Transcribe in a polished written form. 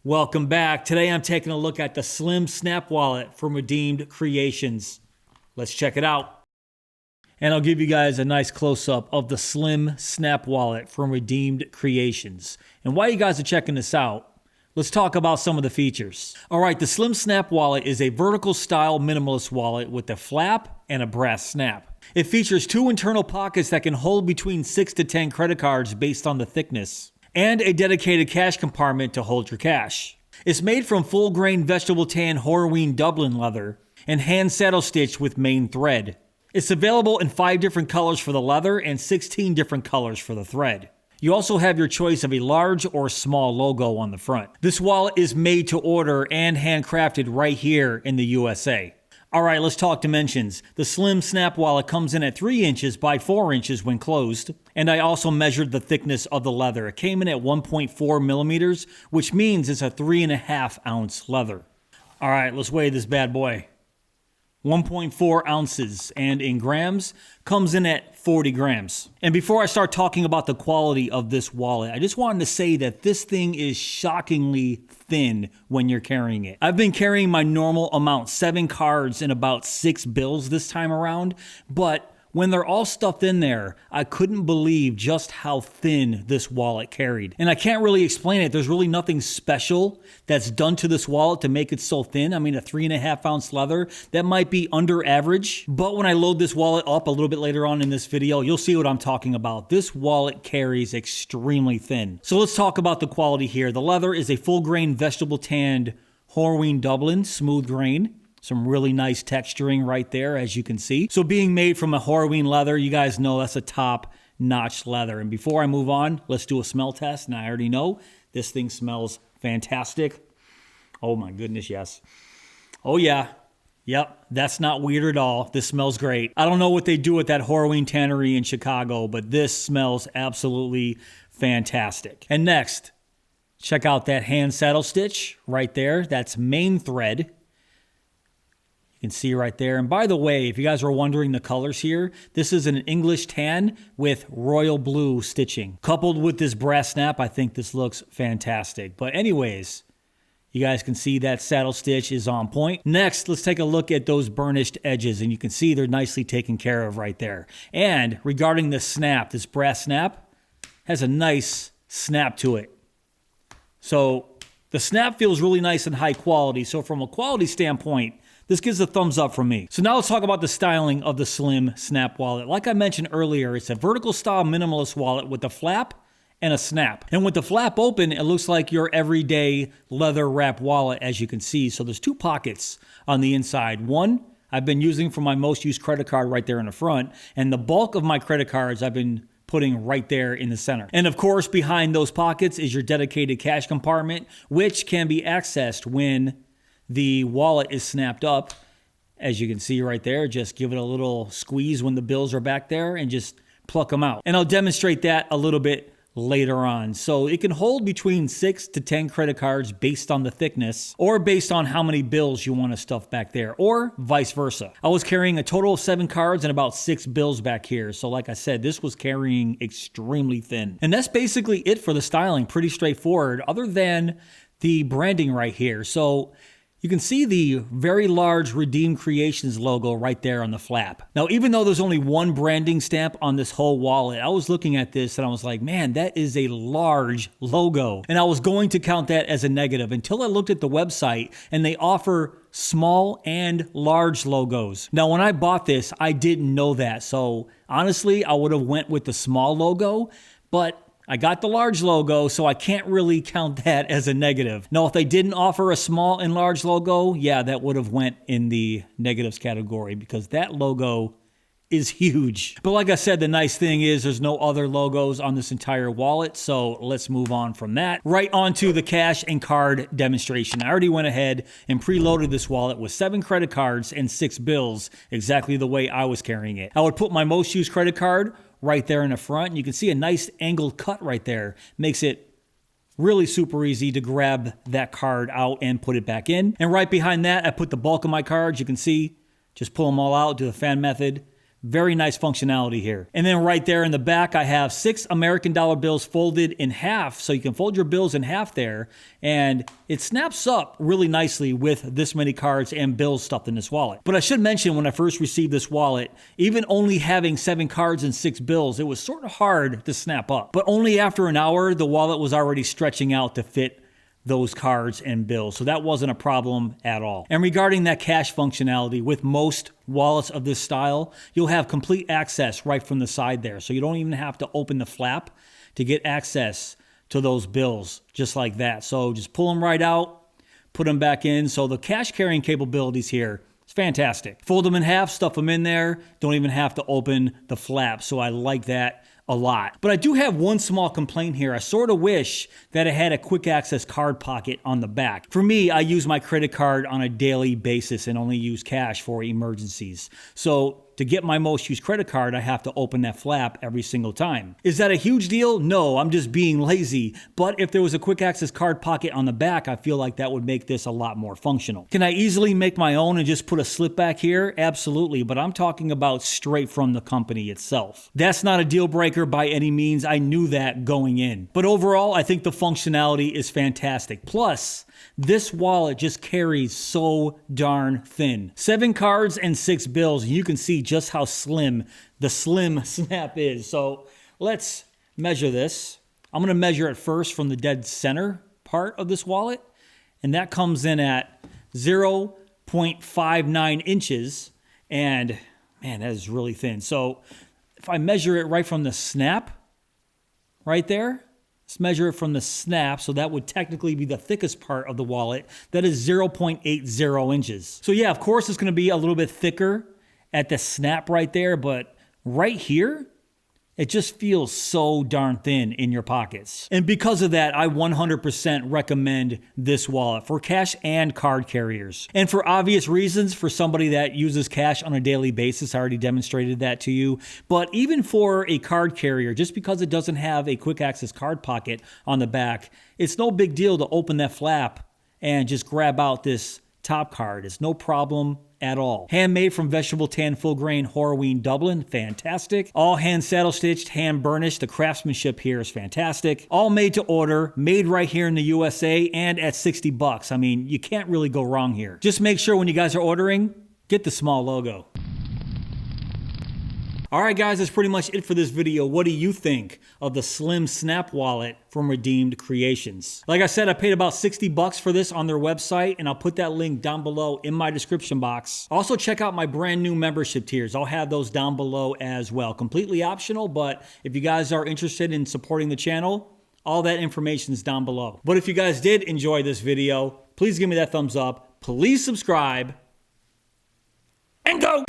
Welcome back. Today I'm taking a look at the Slim Snap Wallet from Redeemed Creations. Let's check it out. And I'll give you guys a nice close-up of the Slim Snap Wallet from Redeemed Creations. And while you guys are checking this out, let's talk about some of the features. All right, the Slim Snap Wallet is a vertical style minimalist wallet with a flap and a brass snap. It features two internal pockets that can hold between 6 to 10 credit cards based on the thickness, and a dedicated cash compartment to hold your cash. It's made from full-grain vegetable tan Horween Dublin leather and hand saddle stitched with main thread. It's available in 5 different colors for the leather and 16 different colors for the thread. You also have your choice of a large or small logo on the front. This wallet is made to order and handcrafted right here in the USA. All right, let's talk dimensions. The Slim Snap Wallet comes in at 3 inches by 4 inches when closed, and I also measured the thickness of the leather. It came in at 1.4 millimeters, which means it's a 3.5 ounce leather. All right, let's weigh this bad boy. 1.4 ounces, and in grams, comes in at 40 grams. And before I start talking about the quality of this wallet, I just wanted to say that this thing is shockingly thin when you're carrying it. I've been carrying my normal amount, 7 cards and about 6 bills this time around, but when they're all stuffed in there, I couldn't believe just how thin this wallet carried. And I can't really explain it. There's really nothing special that's done to this wallet to make it so thin. I mean, a 3.5 ounce leather, that might be under average. But when I load this wallet up a little bit later on in this video, you'll see what I'm talking about. This wallet carries extremely thin. So let's talk about the quality here. The leather is a full grain vegetable tanned Horween Dublin, smooth grain. Some really nice texturing right there, as you can see. So being made from a Horween leather, you guys know that's a top-notch leather. And before I move on, let's do a smell test. And I already know this thing smells fantastic. Oh my goodness, yes. Oh yeah. Yep, that's not weird at all. This smells great. I don't know what they do at that Horween tannery in Chicago, but this smells absolutely fantastic. And next, check out that hand saddle stitch right there. That's main thread. You can see right there. And by the way, if you guys are wondering the colors here, this is an English tan with royal blue stitching. Coupled with this brass snap, I think this looks fantastic. But anyways, you guys can see that saddle stitch is on point. Next, let's take a look at those burnished edges, and you can see they're nicely taken care of right there. And regarding the snap, this brass snap has a nice snap to it. So the snap feels really nice and high quality. So from a quality standpoint, this gives a thumbs up from me. So now let's talk about the styling of the Slim Snap Wallet. Like I mentioned earlier, it's a vertical style minimalist wallet with a flap and a snap. And with the flap open, it looks like your everyday leather wrap wallet, as you can see. So there's 2 pockets on the inside. One I've been using for my most used credit card right there in the front, and the bulk of my credit cards I've been putting right there in the center. And of course, behind those pockets is your dedicated cash compartment, which can be accessed when the wallet is snapped up. As you can see right there, just give it a little squeeze when the bills are back there and just pluck them out. And I'll demonstrate that a little bit later on. So it can hold between 6 to 10 credit cards based on the thickness, or based on how many bills you want to stuff back there, or vice versa. I was carrying a total of 7 cards and about 6 bills back here. So like I said, this was carrying extremely thin. And that's basically it for the styling. Pretty straightforward, other than the branding right here. So you can see the very large Redeemed Creations logo right there on the flap. Now, even though there's only one branding stamp on this whole wallet, I was looking at this and I was like, man, that is a large logo. And I was going to count that as a negative until I looked at the website, and they offer small and large logos. Now, when I bought this, I didn't know that. So honestly, I would have went with the small logo, but I got the large logo, so I can't really count that as a negative. Now, if they didn't offer a small and large logo, yeah, that would have went in the negatives category, because that logo is huge. But like I said, the nice thing is there's no other logos on this entire wallet, so let's move on from that. Right onto the cash and card demonstration. I already went ahead and preloaded this wallet with 7 credit cards and 6 bills, exactly the way I was carrying it. I would put my most used credit card right there in the front, and you can see a nice angled cut right there. Makes it really super easy to grab that card out and put it back in. And right behind that, I put the bulk of my cards. You can see, just pull them all out, do the fan method, Very nice functionality here. And then right there in the back, I have 6 American dollar bills folded in half. So you can fold your bills in half there. And it snaps up really nicely with this many cards and bills stuffed in this wallet. But I should mention, when I first received this wallet, even only having 7 cards and 6 bills, it was sort of hard to snap up. But only after an hour, the wallet was already stretching out to fit those cards and bills. So that wasn't a problem at all. And regarding that cash functionality, with most wallets of this style, you'll have complete access right from the side there. So you don't even have to open the flap to get access to those bills, just like that. So just pull them right out, put them back in. So the cash carrying capabilities here, it's fantastic. Fold them in half, stuff them in there. Don't even have to open the flap. So I like that a lot. But I do have one small complaint here. I sort of wish that it had a quick access card pocket on the back. For me, I use my credit card on a daily basis and only use cash for emergencies. So to get my most used credit card, I have to open that flap every single time. Is that a huge deal? No, I'm just being lazy. But if there was a quick access card pocket on the back, I feel like that would make this a lot more functional. Can I easily make my own and just put a slip back here? Absolutely, but I'm talking about straight from the company itself. That's not a deal breaker by any means. I knew that going in. But overall, I think the functionality is fantastic. Plus, this wallet just carries so darn thin. 7 cards and 6 bills. You can see just how slim the slim snap is. So let's measure this. I'm going to measure it first from the dead center part of this wallet. And that comes in at 0.59 inches. And man, that is really thin. So if I measure it right from the snap, right there, let's measure it from the snap, so that would technically be the thickest part of the wallet. That is 0.80 inches. So yeah, of course it's gonna be a little bit thicker at the snap right there, but right here, it just feels so darn thin in your pockets. And because of that, I 100% recommend this wallet for cash and card carriers. And for obvious reasons, for somebody that uses cash on a daily basis, I already demonstrated that to you. But even for a card carrier, just because it doesn't have a quick access card pocket on the back, it's no big deal to open that flap and just grab out this top card. It's no problem at all. Handmade from vegetable tan full grain Horween Dublin, fantastic. All hand saddle stitched, hand burnished. The craftsmanship here is fantastic. All made to order, made right here in the USA and at 60 bucks. I mean, you can't really go wrong here. Just make sure when you guys are ordering, get the small logo. All right, guys, that's pretty much it for this video. What do you think of the Slim Snap Wallet from Redeemed Creations? Like I said, I paid about 60 bucks for this on their website, and I'll put that link down below in my description box. Also, check out my brand new membership tiers. I'll have those down below as well. Completely optional, but if you guys are interested in supporting the channel, all that information is down below. But if you guys did enjoy this video, please give me that thumbs up. Please subscribe, and go!